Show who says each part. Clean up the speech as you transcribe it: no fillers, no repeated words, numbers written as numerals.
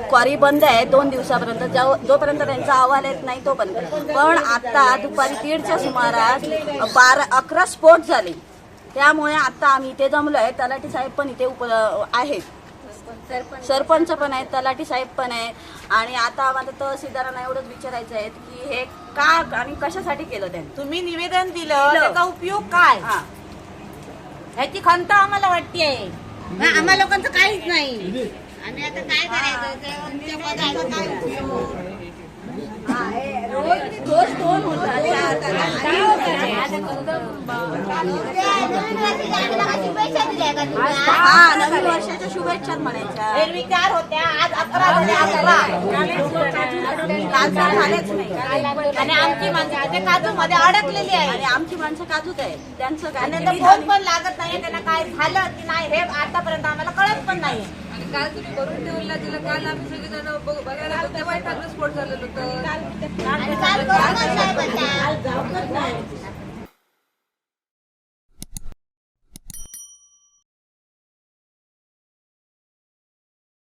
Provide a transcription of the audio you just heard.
Speaker 1: क्वारी बंद आहे 2 दिवसापर्यंत, जोपर्यंत त्यांचा अहवाल येत नाही तोपर्यंत. पण आता दुपारी 1:30च्या सुमारास 11 स्फोट झाले. त्यामुळे आता आम्ही इथे जमलोय. तलाठी साहेब पण इथे आहेत, सरपंच पण आहेत, तलाठी साहेब पण आहेत. आणि आता आम्हाला तहसीलदारांना एवढंच विचारायचं आहे की हे का आणि कशासाठी केलं त्यांनी.
Speaker 2: तुम्ही निवेदन दिलं त्याचा उपयोग काय, ह्याची खंत आम्हाला वाटते. आम्हा लोकांचं काहीच नाही. आम्ही आता काय करायचं,
Speaker 1: रोज 2 होतात. नवीन वर्षाच्या शुभेच्छा म्हणायच्या.
Speaker 2: एरवी 4 होत्या, आज 11 झाल्या.
Speaker 1: झालेच नाही.
Speaker 2: आणि आमची माणसं ते काजू मध्ये अडकलेली आहे.
Speaker 1: आणि आमची माणसं काजूत आहे, त्यांचं काय
Speaker 2: फोन पण लागत नाही. त्यांना काय झालं की नाही हे आतापर्यंत आम्हाला कळत पण नाही.
Speaker 3: काल तुम्ही भरून ठेवला तिला, काल आम्ही सगळेजण बघायला गेलो तेव्हा एखादं स्फोट झालेलं होतं.
Speaker 2: काल